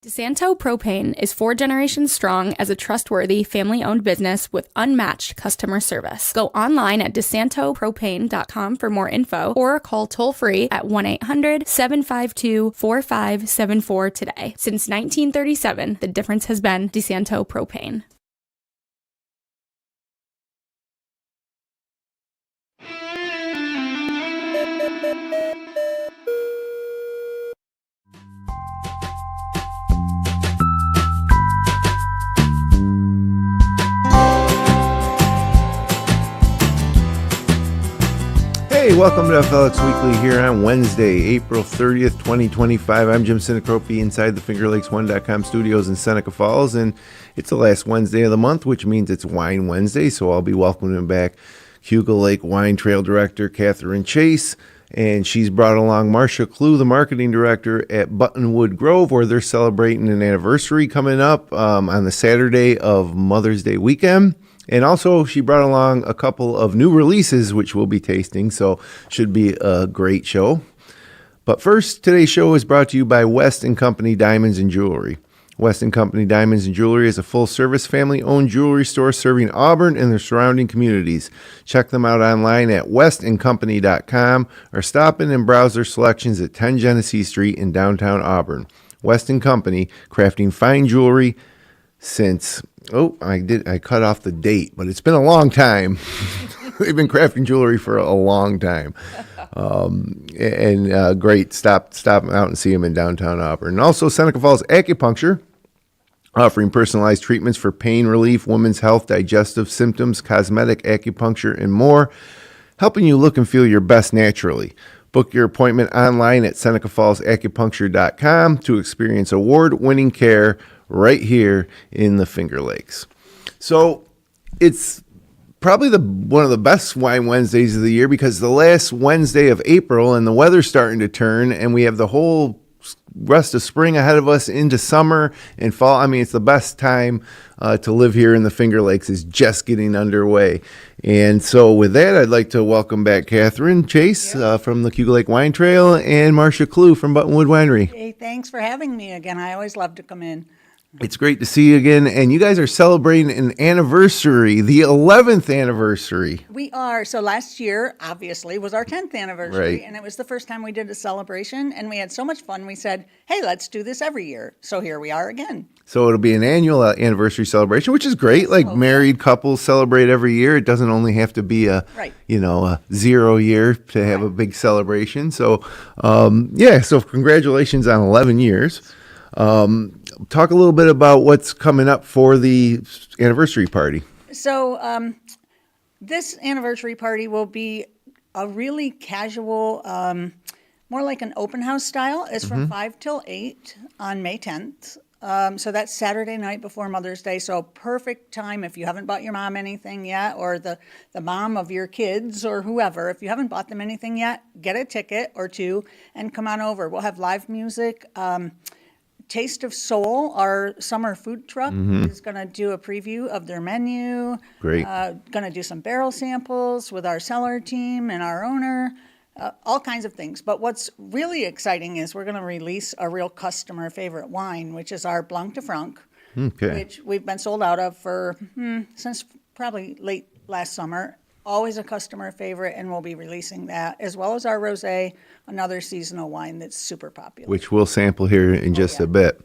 DeSanto Propane is 4 generations strong as a trustworthy family-owned business with unmatched customer service. Go online at DeSantoPropane.com for more info or call toll-free at 1-800-752-4574 today. Since 1937, the difference has been DeSanto Propane. Hey, welcome to FLX Weekly here on Wednesday, April 30th, 2025. I'm Jim Sinicropi inside the FingerLakes1.com studios in Seneca Falls, and it's the last Wednesday of the month, which means it's Wine Wednesday, so I'll be welcoming back Cayuga Lake Wine Trail Director Katherine Chase, and she's brought along Marcia Klue, the Marketing Director at Buttonwood Grove, where they're celebrating an anniversary coming up on the Saturday of Mother's Day weekend. And also, she brought along a couple of new releases, which we'll be tasting, so should be a great show. But first, today's show is brought to you by West & Company Diamonds and Jewelry. West & Company Diamonds and Jewelry is a full-service, family-owned jewelry store serving Auburn and their surrounding communities. Check them out online at westandcompany.com or stop in and browse their selections at 10 Genesee Street in downtown Auburn. West & Company, crafting fine jewelry since... I cut off the date, but it's been a long time. They've been crafting jewelry for a long time. Great. Stop out and see them in downtown Auburn. And also Seneca Falls Acupuncture, offering personalized treatments for pain relief, women's health, digestive symptoms, cosmetic acupuncture, and more, helping you look and feel your best naturally. Book your appointment online at SenecaFallsAcupuncture.com to experience award-winning care right here in the Finger Lakes. So it's probably one of the best Wine Wednesdays of the year because the last Wednesday of April and the weather's starting to turn and we have the whole rest of spring ahead of us into summer and fall. I mean, it's the best time to live here in the Finger Lakes is just getting underway. And so with that, I'd like to welcome back Katherine Chase from the Cayuga Lake Wine Trail and Marcia Klue from Buttonwood Winery. Hey, thanks for having me again. I always love to come in. It's great to see you again, and you guys are celebrating an anniversary, the 11th anniversary. We are. So last year, obviously, was our 10th anniversary, and it was the first time we did a celebration, and we had so much fun, we said, hey, let's do this every year. So here we are again. So it'll be an annual anniversary celebration, which is great. Like married couples celebrate every year. It doesn't only have to be a 0 year to have a big celebration. So, so congratulations on 11 years. Talk a little bit about what's coming up for the anniversary party. So this anniversary party will be a really casual, more like an open house style. It's from 5 till 8 on May 10th. So that's Saturday night before Mother's Day. So perfect time if you haven't bought your mom anything yet, or the mom of your kids or whoever. If you haven't bought them anything yet, get a ticket or two and come on over. We'll have live music. Taste of Soul, our summer food truck, is going to do a preview of their menu. Great. Going to do some barrel samples with our cellar team and our owner, all kinds of things. But what's really exciting is we're going to release a real customer favorite wine, which is our Blanc de Franc, which we've been sold out of for since probably late last summer. Always a customer favorite, and we'll be releasing that, as well as our rosé, another seasonal wine that's super popular. Which we'll sample here in just a bit.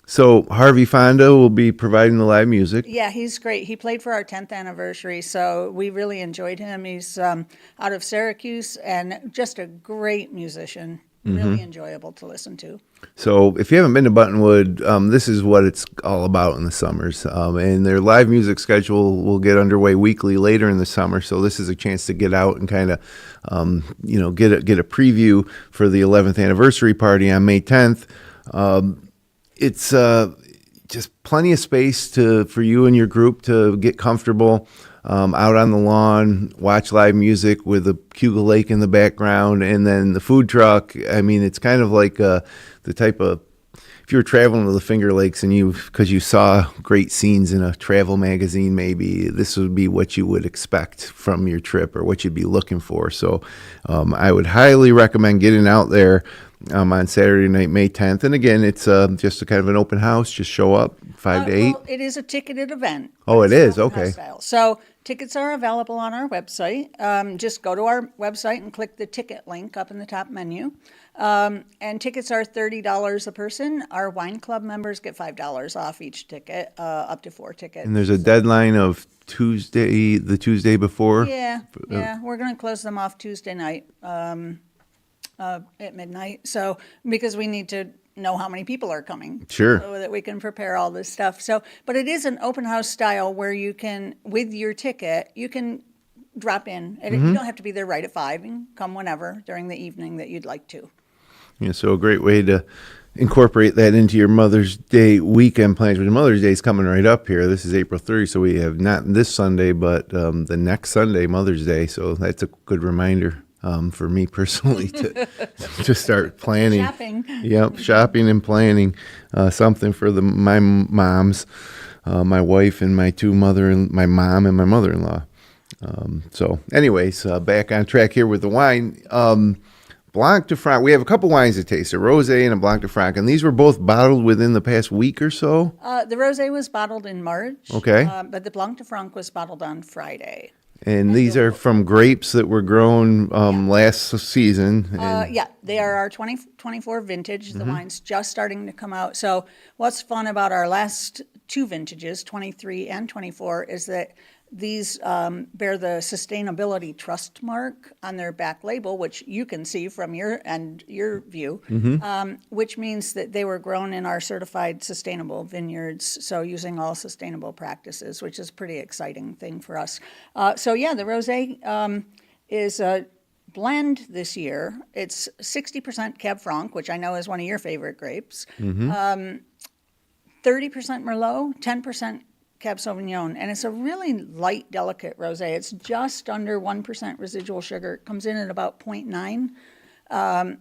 So Harvey Fonda will be providing the live music. Yeah, he's great. He played for our 10th anniversary, so we really enjoyed him. He's out of Syracuse and just a great musician. Really enjoyable to listen to. So if you haven't been to Buttonwood, this is what it's all about in the summers. And their live music schedule will get underway weekly later in the summer. So this is a chance to get out and kind of, get a preview for the 11th anniversary party on May 10th. It's just plenty of space for you and your group to get comfortable. Out on the lawn, watch live music with the Cayuga Lake in the background, and then the food truck. I mean, it's kind of like the type of, if you were traveling to the Finger Lakes and because you saw great scenes in a travel magazine, maybe this would be what you would expect from your trip or what you'd be looking for. So I would highly recommend getting out there on Saturday night, May 10th. And again, it's just a kind of an open house. Just show up 5 to 8. Well, it is a ticketed event. Oh, It's it is? open house Okay. style. So tickets are available on our website. Just go to our website and click the ticket link up in the top menu. And tickets are $30 a person. Our wine club members get $5 off each ticket, up to 4 tickets. And there's a deadline of the Tuesday before? Yeah, we're going to close them off Tuesday night at midnight. So because we need to know how many people are coming, Sure. so that we can prepare all this stuff. So, but it is an open house style where you can, with your ticket, you can drop in. And you don't have to be there right at 5. You can come whenever during the evening that you'd like to. Yeah, so a great way to incorporate that into your Mother's Day weekend plans. Your Mother's Day is coming right up here. This is April 30th, so we have not this Sunday, but the next Sunday, Mother's Day. So that's a good reminder for me personally to start planning. Shopping. Yep, shopping and planning something for my moms, my wife and my my mom and my mother-in-law. So anyways, back on track here with the wine. Blanc de Franc. We have a couple wines to taste, a rosé and a Blanc de Franc, and these were both bottled within the past week or so. The rosé was bottled in March. Okay. But the Blanc de Franc was bottled on Friday. And these are from grapes that were grown last season. And Yeah, they are our 2024 vintage. The wine's just starting to come out. So what's fun about our last 2 vintages, 23 and 24, is that these bear the Sustainability Trust mark on their back label, which you can see from your view, which means that they were grown in our certified sustainable vineyards, so using all sustainable practices, which is a pretty exciting thing for us. So yeah, the rosé is a blend this year. It's 60% Cab Franc, which I know is one of your favorite grapes. 30% Merlot, 10% Cab Sauvignon, and it's a really light, delicate rosé. It's just under 1% residual sugar. It comes in at about 0.9.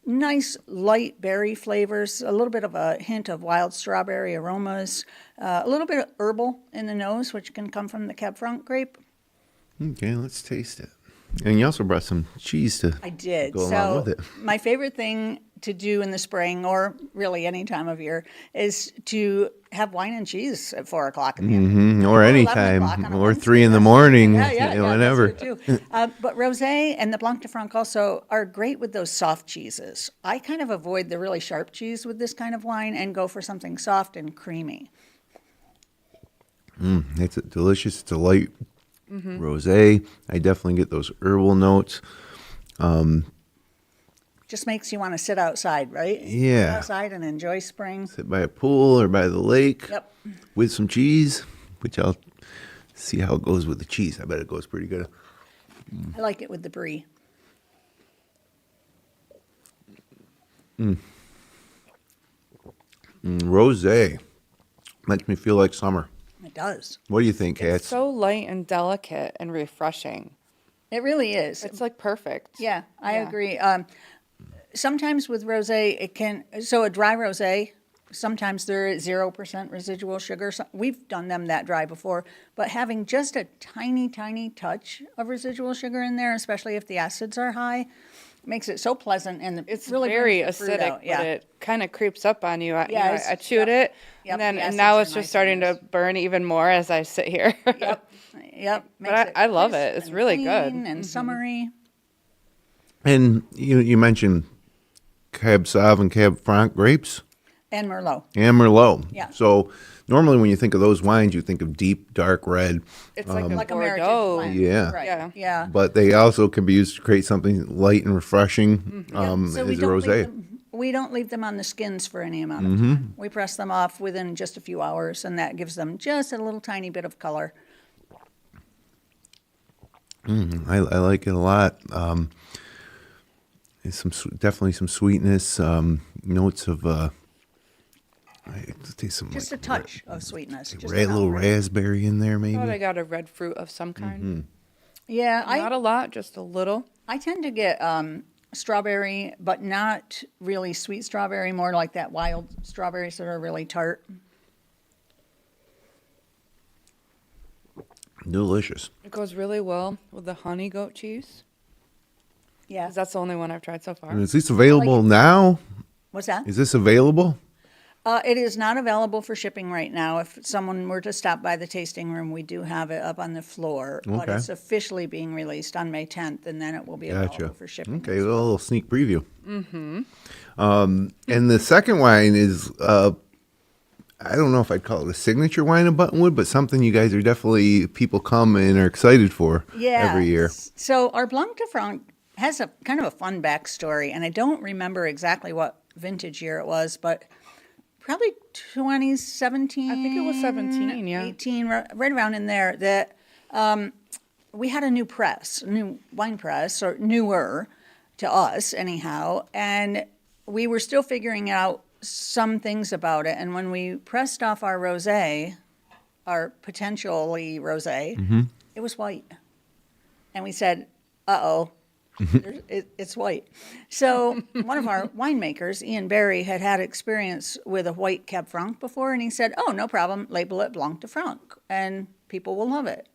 Nice, light berry flavors, a little bit of a hint of wild strawberry aromas, a little bit of herbal in the nose, which can come from the Cab Franc grape. Okay, let's taste it. And you also brought some cheese to I did. go along with it. My favorite thing to do in the spring, or really any time of year, is to have wine and cheese at 4 o'clock in the afternoon. Or 11 anytime, o'clock on a or Wednesday. 3 in the morning, Yeah, whenever. that's true too. But rosé and the Blanc de Franc also are great with those soft cheeses. I kind of avoid the really sharp cheese with this kind of wine and go for something soft and creamy. It's delicious. It's a light rosé. I definitely get those herbal notes. Just makes you want to sit outside, right? Yeah. Sit outside and enjoy spring. Sit by a pool or by the lake Yep. with some cheese, which I'll see how it goes with the cheese. I bet it goes pretty good. I like it with the brie. Rosé makes me feel like summer. It does. What do you think, Kat? It's so light and delicate and refreshing. It really is. It's like perfect. Yeah, I Yeah. agree. Sometimes with rosé, a dry rosé, sometimes they're at 0% residual sugar. So we've done them that dry before, but having just a tiny, tiny touch of residual sugar in there, especially if the acids are high, makes it so pleasant, and It's really very brings the fruit acidic, out. Yeah. but it kind of creeps up on you. Yeah, it's- I chewed yep. it, Yep, and the then now acids it's are just nice starting and to burn even more as I sit here. Yep. But I love it. It's and really good. clean and summery. And you mentioned Cab Sauv and Cab Franc grapes And Merlot. and Merlot. Yeah. So normally when you think of those wines, you think of deep, dark red. It's like a Like a meritage Bordeaux. blend. Yeah. Right. Yeah. Yeah. But they also can be used to create something light and refreshing So as a we don't leave rosé. them- we don't leave them on the skins for any amount of time. We press them off within just a few hours, and that gives them just a little tiny bit of color. I like it a lot. There's definitely some sweetness, notes of I taste some Just like a touch of sweetness. Just little enough. raspberry in there, I thought I maybe. got a red fruit of some kind. Yeah, Not a lot, just a little. I tend to get strawberry, but not really sweet strawberry, more like that wild strawberries that are really tart. Delicious. It goes really well with the honey goat cheese. Yeah. 'Cause that's the only one I've tried so far. And is this available now? What's that? Is this available? It is not available for shipping right now. If someone were to stop by the tasting room, we do have it up on the floor. But Okay. it's officially being released on May 10th, and then it will be available for shipping. Okay, well, a little sneak preview. Mm-hmm. And the second wine is, I don't know if I'd call it a signature wine of Buttonwood, but something you guys are definitely, people come and are excited for every year. So our Blanc de Franc has a kind of a fun backstory, and I don't remember exactly what vintage year it was, but probably 2017. I think it was 17, yeah. 18, right around in there, that we had a new wine press, or newer to us anyhow, and we were still figuring out some things about it. And when we pressed off our rosé, our potentially rosé, it was white. And we said, uh-oh, it's white. So one of our winemakers, Ian Barry, had experience with a white Cab Franc before, and he said, oh, no problem, label it Blanc de Franc, and people will love it.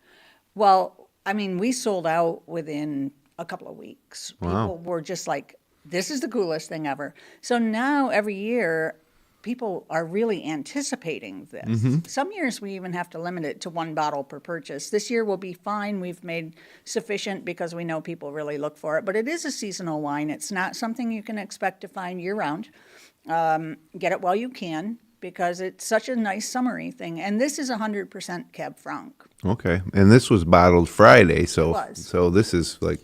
Well, I mean, we sold out within a couple of weeks. Wow. People were just like, this is the coolest thing ever. So now every year, people are really anticipating this. Some years we even have to limit it to 1 bottle per purchase. This year will be fine. We've made sufficient because we know people really look for it. But it is a seasonal wine. It's not something you can expect to find year-round. Get it while you can, because it's such a nice summery thing. And this is 100% Cab Franc. Okay, and this was bottled Friday, so It was. so this is like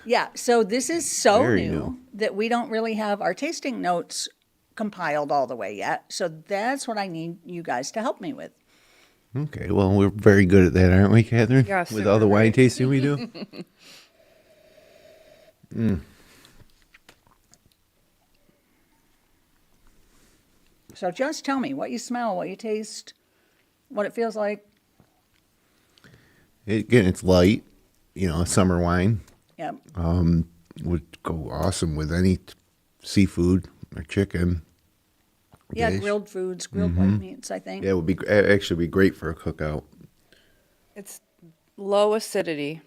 Yeah, so this is so Very new new. that we don't really have our tasting notes compiled all the way yet. So that's what I need you guys to help me with. okay. Well, we're very good at that, aren't we, Catherine? Yeah, With super all the wine right. tasting we do. So just tell me what you smell, what you taste, what it feels like. Again, it's light. You know, a summer wine Yep. would go awesome with any seafood or chicken. Yeah, dish. grilled foods, grilled white meats, I think. Yeah, it would be actually be great for a cookout. It's low acidity.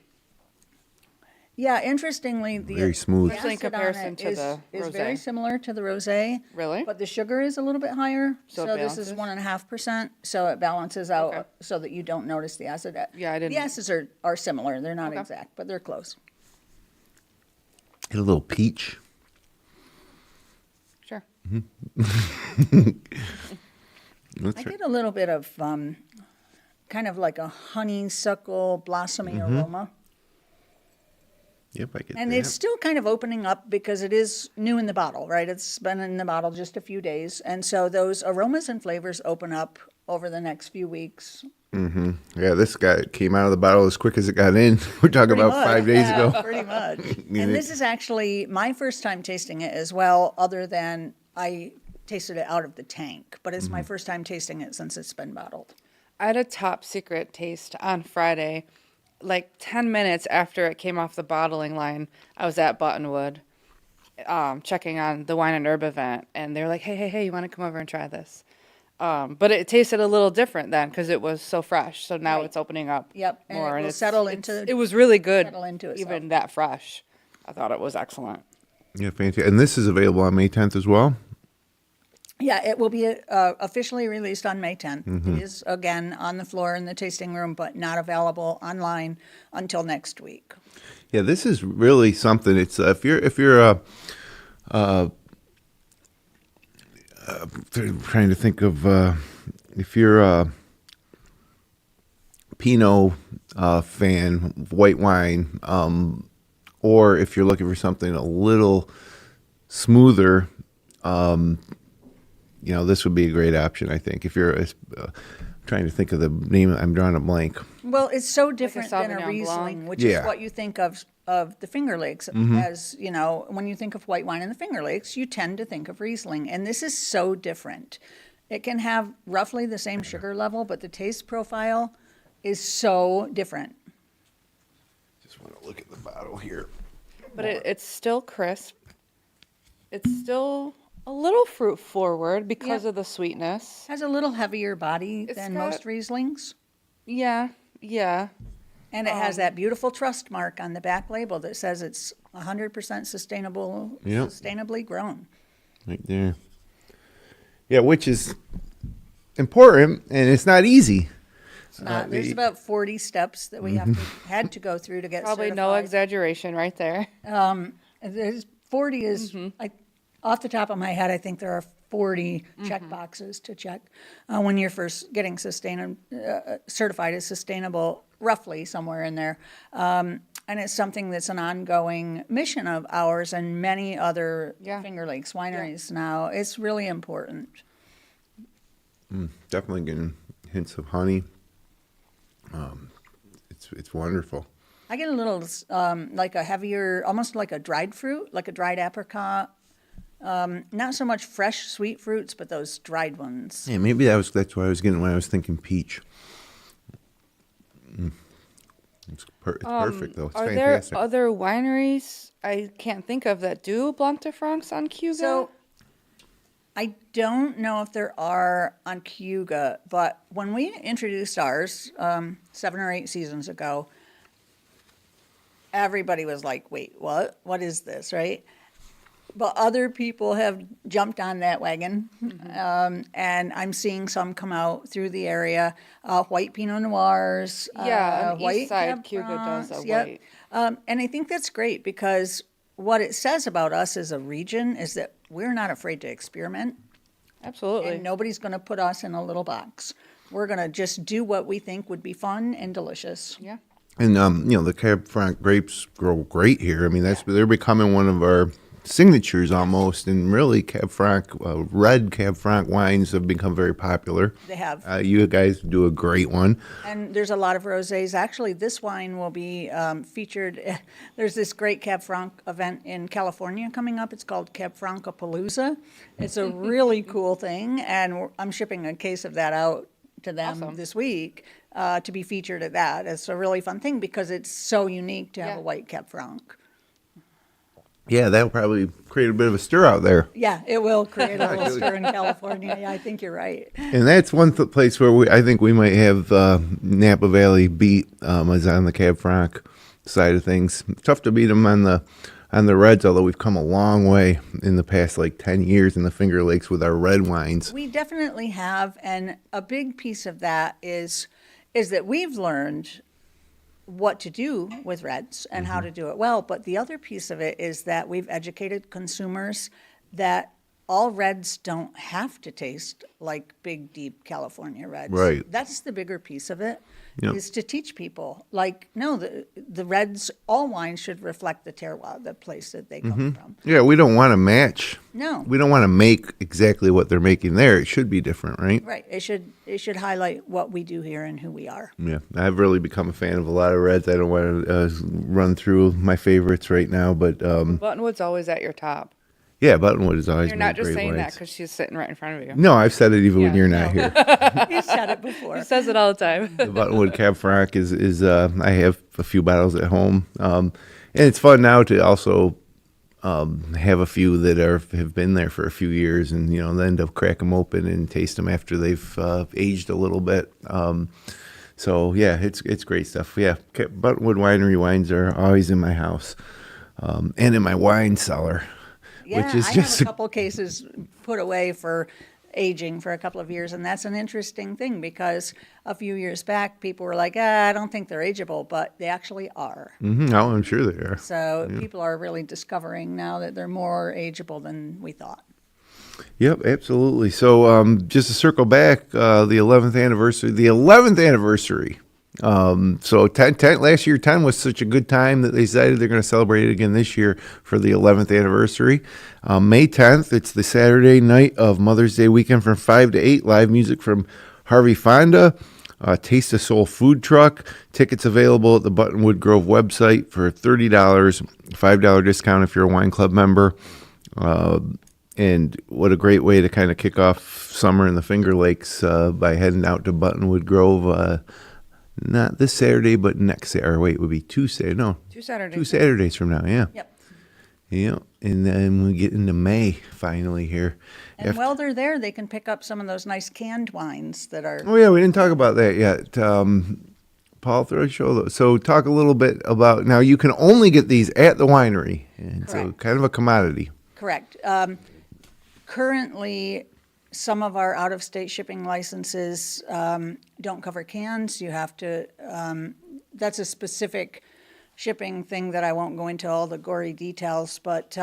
Yeah, interestingly, the Very smooth. Especially in acid on comparison it to the is very rosé. similar to the rosé. Really? But the sugar is a little bit higher. So it So this is balances? 1.5%. So it balances out Okay. so that you don't notice the acid. Yeah, I didn't- The acids are similar. They're not Okay. exact, but they're close. Get a little peach. Sure. That's I right. get a little bit of kind of like a honeysuckle blossomy aroma. Yep, I get And that. it's still kind of opening up because it is new in the bottle, right? It's been in the bottle just a few days. And so those aromas and flavors open up over the next few weeks. Yeah, this guy came out of the bottle as quick as it got in. We're talking Pretty about much. 5 days Yeah, ago. Pretty much. mean, And it- this is actually my first time tasting it as well, other than I tasted it out of the tank. But it's my first time tasting it since it's been bottled. I had a top secret taste on Friday. Like 10 minutes after it came off the bottling line, I was at Buttonwood checking on the wine and herb event, and they were like, hey, you want to come over and try this? But it tasted a little different then because it was so fresh. So now Right. it's opening up Yep, and more. it will it's- settle it's- into- It was really good, settle into itself. even that fresh. I thought it was excellent. Yeah, fantastic. And this is available on May 10th as well? Yeah, it will be officially released on May 10th. It is, again, on the floor in the tasting room, but not available online until next week. Yeah, this is really something. It's if you're trying to think of if you're a Pinot fan, of white wine, or if you're looking for something a little smoother, you know, this would be a great option. I think if you're trying to think of the name, I'm drawing a blank. Well, it's so different than a Sauvignon Riesling, Blanc? which Yeah. is what you think of the Finger Lakes as, you know, when you think of white wine in the Finger Lakes, you tend to think of Riesling. And this is so different. It can have roughly the same sugar level, but the taste profile is so different. Just want to look at the bottle here. But it's still crisp. It's still a little fruit forward because Yeah. of the sweetness. Has a little heavier body It's than got- most Rieslings. Yeah. And it has that beautiful trust mark on the back label that says it's 100% sustainable, Yep. sustainably grown. Right there. Yeah, which is important, and it's not easy. It's not. There's about 40 steps that we had to go through to get Probably certified. no exaggeration right there. There's 40 is, off the top of my head, I think there are 40 check boxes to check when you're first getting certified as sustainable, roughly somewhere in there. And it's something that's an ongoing mission of ours and many other Finger Lakes wineries now. It's really important. Definitely getting hints of honey. It's wonderful. I get a little like a heavier, almost like a dried fruit, like a dried apricot. Not so much fresh sweet fruits, but those dried ones. Yeah, maybe that's what I was getting when I was thinking peach. It's perfect though. It's Are fantastic. there other wineries I can't think of that do Blanc de Francs on Cayuga? So I don't know if there are on Cayuga, but when we introduced ours 7 or 8 seasons ago, everybody was like, wait, what? What is this, right? But other people have jumped on that wagon, and I'm seeing some come out through the area. White Pinot Noirs, Yeah, on the white east side, Cab Cayuga does a Francs, yep. white. And I think that's great because what it says about us as a region is that we're not afraid to experiment, Absolutely. and nobody's going to put us in a little box. We're going to just do what we think would be fun and delicious. Yeah. And the Cab Franc grapes grow great here. I mean, they're becoming one of our signatures almost, and really Cab Franc, red Cab Franc wines have become very popular. They have. You guys do a great one. And there's a lot of rosés. Actually, this wine will be featured. There's this great Cab Franc event in California coming up. It's called Cab Francapalooza. It's a really cool thing, and I'm shipping a case of that out to them this week to be featured at that. It's a really fun thing because it's so unique to have a white Cab Franc. Yeah, that'll probably create a bit of a stir out there. Yeah, it will create a little stir in California. Yeah, I think you're right. And that's one place where I think we might have Napa Valley beat is on the Cab Franc side of things. Tough to beat them on the reds, although we've come a long way in the past 10 years in the Finger Lakes with our red wines. We definitely have, and a big piece of that is that we've learned what to do with reds and how to do it well. But the other piece of it is that we've educated consumers that all reds don't have to taste like big, deep California reds. Right. That's the bigger piece of it, Yep. is to teach people, no, the reds, all wines should reflect the terroir, the place that they come from. Yeah, we don't want to match. No. We don't want to make exactly what they're making there. It should be different, right? Right. It should highlight what we do here and who we are. Yeah, I've really become a fan of a lot of reds. I don't want to run through my favorites right now, but Buttonwood's always at your top. yeah, Buttonwood is always You're made not just great saying that wines. because she's sitting right in front of you. No, I've said it even when Yeah, you're not here. You said it before. He says it all the time. The Buttonwood Cab Franc is I have a few bottles at home, and it's fun now to also have a few that have been there for a few years, and then to crack them open and taste them after they've aged a little bit. So yeah, it's great stuff. Yeah, Buttonwood Winery wines are always in my house, and in my wine cellar. Yeah, which is I just have a couple cases put away for aging for a couple of years, and that's an interesting thing because a few years back, people were like, I don't think they're ageable, but they actually are. Oh, I'm sure they are. So people are really discovering now that they're more ageable than we thought. Yep, absolutely. So just to circle back, the 11th anniversary. So 10 last year, 10 was such a good time that they decided they're going to celebrate it again this year for the 11th anniversary. May 10th, it's the Saturday night of Mother's Day weekend from 5 to 8. Live music from Harvey Fonda, Taste of Soul food truck. Tickets available at the Buttonwood Grove website for $30, $5 discount if you're a wine club member. And what a great way to kind of kick off summer in the Finger Lakes by heading out to Buttonwood Grove. Not this Saturday, but next Saturday. Wait, it would be two Saturdays from now, yeah. Yep. Yeah, and then we get into May finally here. And while they're there, they can pick up some of those nice canned wines that are. Oh, yeah, we didn't talk about that yet. Paul Throw Show. So talk a little bit about, now you can only get these at the winery, and so Correct. kind of a commodity. Correct. Currently, some of our out-of-state shipping licenses don't cover cans. You have to, that's a specific shipping thing that I won't go into all the gory details, but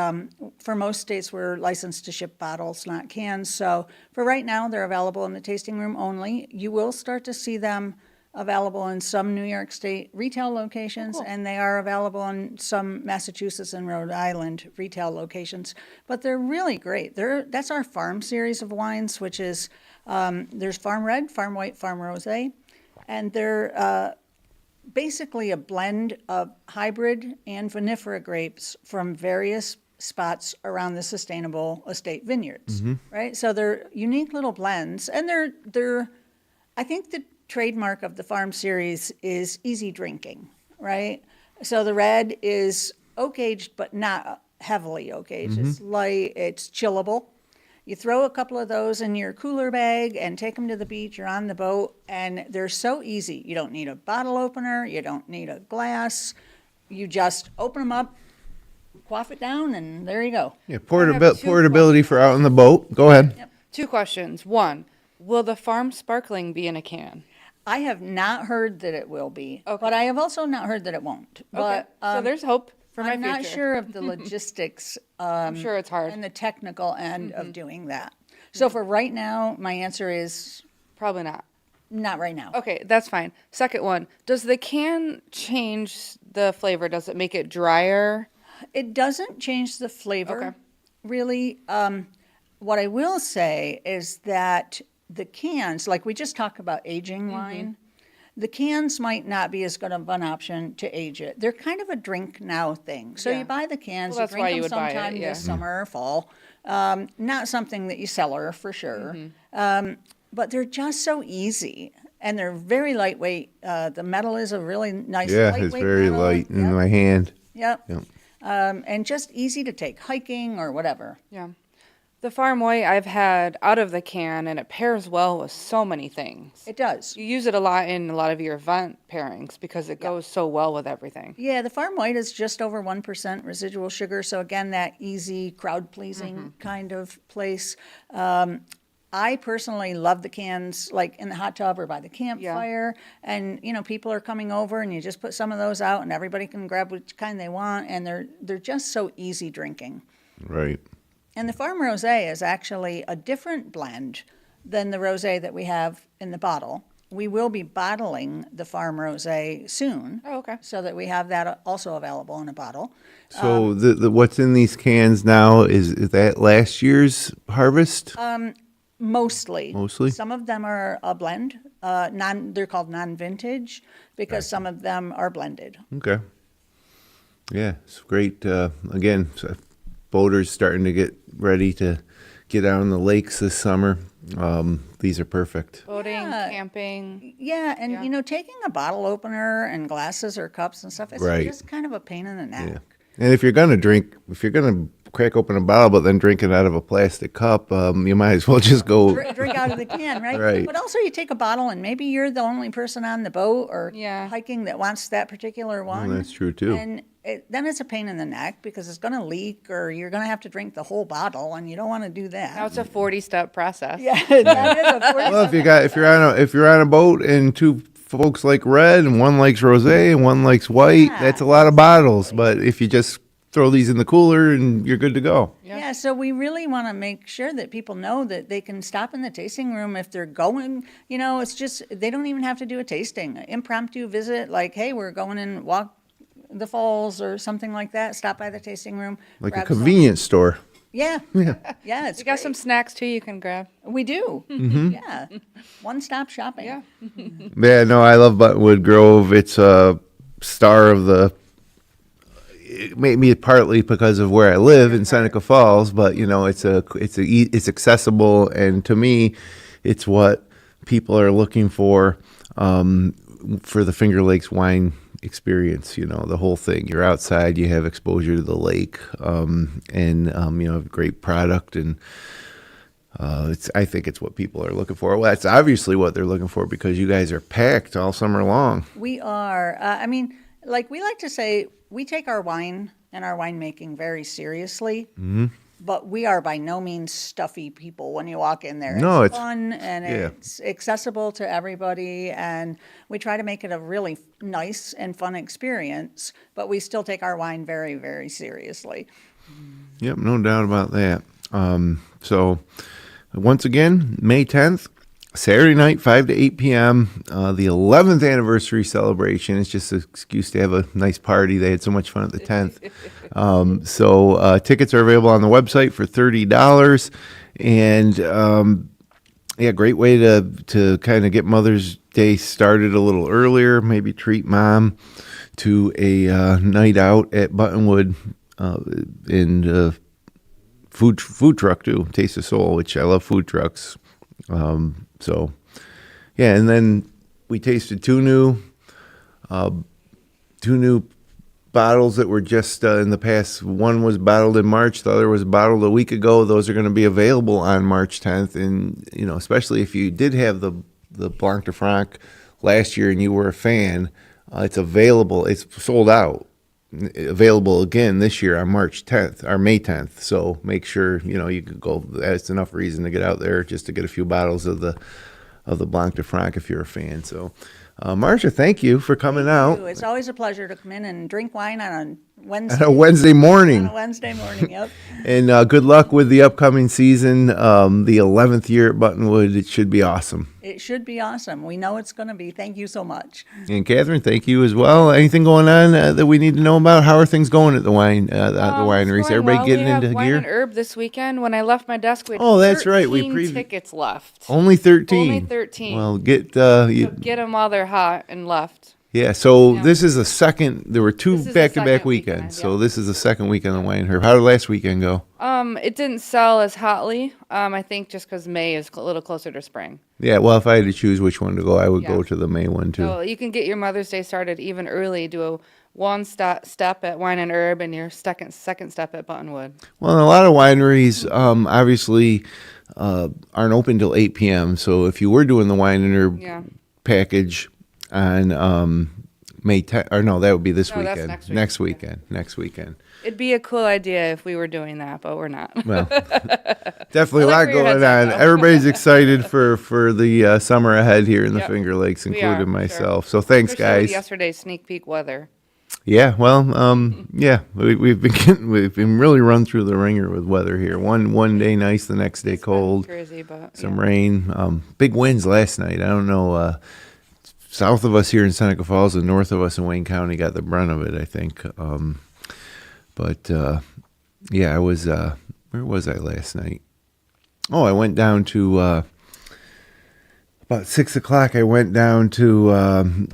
for most states, we're licensed to ship bottles, not cans. So for right now, they're available in the tasting room only. You will start to see them available in some New York State retail locations, and they are available in some Massachusetts and Rhode Island retail locations. But they're really great. That's our farm series of wines, which is, there's Farm Red, Farm White, Farm Rosé, and they're basically a blend of hybrid and vinifera grapes from various spots around the sustainable estate vineyards, right? So they're unique little blends, and they're I think the trademark of the farm series is easy drinking, right? So the red is oak aged, but not heavily oak aged. It's light, it's chillable. You throw a couple of those in your cooler bag and take them to the beach or on the boat, and they're so easy. You don't need a bottle opener, you don't need a glass. You just open them up, quaff it down, and there you go. Yeah, I have two portability for out on the boat. Go ahead. 2 questions. 1, will the farm sparkling be in a can? I have not heard that it will be, Okay. but I have also not heard that it won't. But So there's hope for my I'm future. not sure of the logistics I'm sure it's hard. and the technical end of doing that. So for right now, my answer is Probably not. not right now. Okay, that's fine. Second one, does the can change the flavor? Does it make it drier? It doesn't change the flavor, Okay. really. What I will say is that the cans, like we just talked about aging wine, the cans might not be as good of an option to age it. They're kind of a drink now thing. So Yeah. you buy the cans, Well, that's you why drink you them would buy it, sometime yeah. this summer or fall. Not something that you cellar for sure. But they're just so easy. And they're very lightweight. The metal is a really nice Yeah, lightweight it's very metal. light in Yep. my hand. Yep. Yep. And just easy to take hiking or whatever. Yeah. The farm white I've had out of the can, and it pairs well with so many things. It does. You use it a lot in a lot of your event pairings because it goes so well with everything. Yeah, the farm white is just over 1% residual sugar. So again, that easy, crowd-pleasing kind of place. I personally love the cans, like in the hot tub or by the campfire. And, you know, people are coming over and you just put some of those out and everybody can grab which kind they want. And they're just so easy drinking. Right. And the Farm Rosé is actually a different blend than the rosé that we have in the bottle. We will be bottling the Farm Rosé soon. Oh, okay. So that we have that also available in a bottle. So the what's in these cans now is that last year's harvest? Mostly. Mostly? Some of them are a blend. They're called non-vintage because some of them are blended. Okay. Yeah, it's great. Again, boaters starting to get ready to get out on the lakes this summer. These are perfect. Boating, Yeah. camping. Yeah, and Yeah. you know, taking a bottle opener and glasses or cups and stuff, it's Right. just kind of a pain in the neck. Yeah. And if you're gonna crack open a bottle but then drink it out of a plastic cup, you might as well just go. Drink out of the can, right? Right. But also you take a bottle and maybe you're the only person on the boat or Yeah. hiking that wants that particular one. that's true, too. And then it's a pain in the neck because it's going to leak or you're going to have to drink the whole bottle and you don't want to do that. Now it's a 40-step process. Yeah, that is a 40 Well, if you're on a boat and two folks like red and one likes rosé and one likes white, Yeah. that's a lot of bottles. But if you just throw these in the cooler and you're good to go. Yeah, so we really want to make sure that people know that they can stop in the tasting room if they're going, you know, it's just, they don't even have to do a tasting. Impromptu visit, like, hey, we're going and walk the falls or something like that, stop by the tasting room. Like a grab some. convenience store. Yeah, it's You got some snacks too you can grab. We do, yeah. One-stop shopping. Yeah. Yeah, no, I love Buttonwood Grove. It's a star of the. It may be partly because of where I live in Seneca Falls, but you know, it's accessible, and to me, it's what people are looking for the Finger Lakes wine experience. You know, the whole thing. You're outside, you have exposure to the lake, and you know, have great product and. I think it's what people are looking for. Well, that's obviously what they're looking for because you guys are packed all summer long. We are. I mean, like we like to say, we take our wine and our winemaking very seriously. Mm-hmm. But we are by no means stuffy people when you walk in there. No, it's fun and it's accessible to everybody, and we try to make it a really nice and fun experience, but we still take our wine very, very seriously. Yep, no doubt about that. So, once again, May 10th, Saturday night, 5 to 8 p.m., the 11th anniversary celebration. It's just an excuse to have a nice party. They had so much fun at the 10th. So tickets are available on the website for $30. And, great way to kind of get Mother's Day started a little earlier. Maybe treat Mom to a night out at Buttonwood and food truck, too, Taste of Soul, which I love food trucks. So, and then we tasted two new bottles that were just in the past. One was bottled in March, the other was bottled a week ago. Those are going to be available on March 10th, and especially if you did have the Blanc de Franc last year and you were a fan, it's available. It's sold out. Available again this year on March 10th or May 10th. So make sure you can go. That's enough reason to get out there just to get a few bottles of the Blanc de Franc if you're a fan. So, Marcia, thank you for coming out. It's always a pleasure to come in and drink wine on a Wednesday. On a Wednesday morning. On a Wednesday morning, yep. And good luck with the upcoming season. The 11th year at Buttonwood. It should be awesome. It should be awesome. We know it's going to be. Thank you so much. And Katherine, thank you as well. Anything going on that we need to know about? How are things going at the wineries? Everybody getting into wine gear? and herb this weekend. When I left my desk, we had that's right. We 13 tickets left. Only 13. Only 13. Well, get get them while they're hot and left. Yeah, so this is the second. There were two This is the back-to-back second weekends, weekend, so yeah. this is the second weekend of Wine and Herb. How did last weekend go? It didn't sell as hotly. I think just because May is a little closer to spring. Yeah, well, if I had to choose which one to go, I would Yeah. go to the May one too. So you can get your Mother's Day started even early. Do a step at Wine and Herb and your second step at Buttonwood. Well, and a lot of wineries obviously aren't open till 8 p.m. So if you were doing the Wine and Herb package on May 10th, or no, that would be this No, that's weekend. Next weekend. It'd be a cool idea if we were doing that, but we're not. Well, definitely a I lot like where your going head's at, on. though. Everybody's excited for the summer ahead here in the Yep. Finger Lakes, We including are, myself. sure. So thanks, Especially with guys. yesterday's sneak peek weather. Yeah, well, we've been really run through the ringer with weather here. One day nice, the next day It's been cold. crazy, but Some rain, big winds last night. I don't know. South of us here in Seneca Falls and north of us in Wayne County got the brunt of it, I think. I was. Where was I last night? Oh, I went down to about 6 o'clock. I went down to.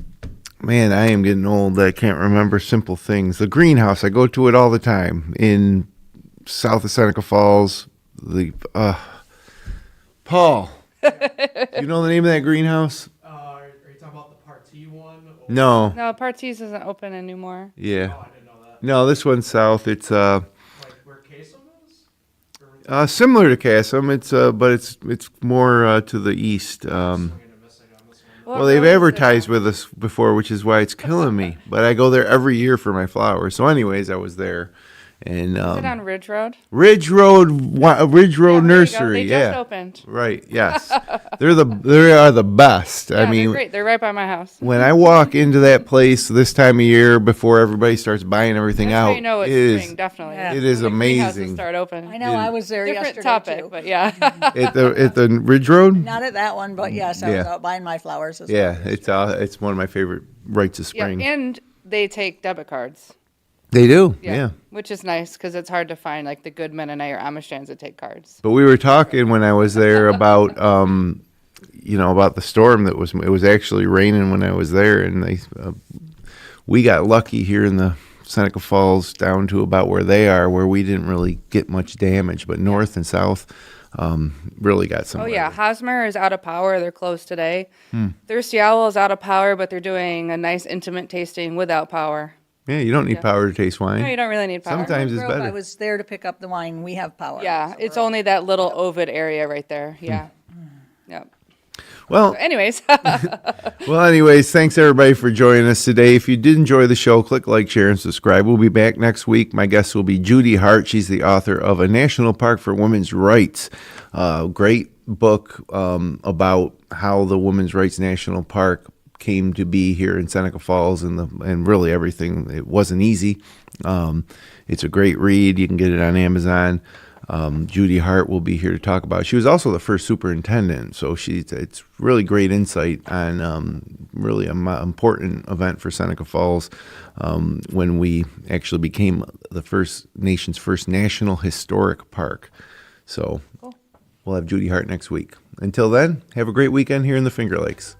Man, I am getting old. I can't remember simple things. The greenhouse. I go to it all the time in south of Seneca Falls. Paul. You know the name of that greenhouse? Are you talking about the Partee one? Or... No. No, Parties isn't open anymore. Yeah. Oh, I didn't know that. No, this one's south. It's Like where Kasem is? Or... similar to Cassim. It's but it's more to the east. Swinging and missing on this one. Well, they've advertised with us before, which is why it's killing me. But I go there every year for my flowers. So, anyways, I was there, and Is it on Ridge Road? Ridge Road Nursery. They just Yeah, opened. right. Yes, they are the best. Yeah, I mean, they're great. They're right by my house. when I walk into that place this time of year before everybody starts buying everything That's out, how you know it's it is spring, definitely. Yeah. it is When the greenhouses amazing. Start open. I know, I was there Different yesterday topic, too. but yeah. at the Ridge Road. Not at that one, but yes, I was Yeah. out buying my flowers as Yeah, well. it's one of my favorite rites of Yeah, spring. and they take debit cards. They do, yeah. Which is nice because it's hard to find like the good Mennonite or Amish stands that take cards. But we were talking when I was there about, about the storm it was actually raining when I was there, and we got lucky here in the Seneca Falls down to about where they are, where we didn't really get much damage, but north and south really got some. Oh yeah, weather. Hosmer is out of power. They're closed today. Thirsty Owl is out of power, but they're doing a nice intimate tasting without power. Yeah, you don't need power to taste wine. No, you don't really need power. Sometimes it's Grove, better. I was there to pick up the wine. We have power. Yeah, so it's we're- only that little ovid area right there. Yeah. Yep. Well, Anyways, anyways, thanks everybody for joining us today. If you did enjoy the show, click like, share, and subscribe. We'll be back next week. My guest will be Judy Hart. She's the author of A National Park for Women's Rights. Great book about how the Women's Rights National Park came to be here in Seneca Falls and really everything. It wasn't easy. It's a great read. You can get it on Amazon. Judy Hart will be here to talk about it. She was also the first superintendent, so it's really great insight on really an important event for Seneca Falls when we actually became the nation's first national historic park. So we'll have Judy Hart next week. Until then, have a great weekend here in the Finger Lakes.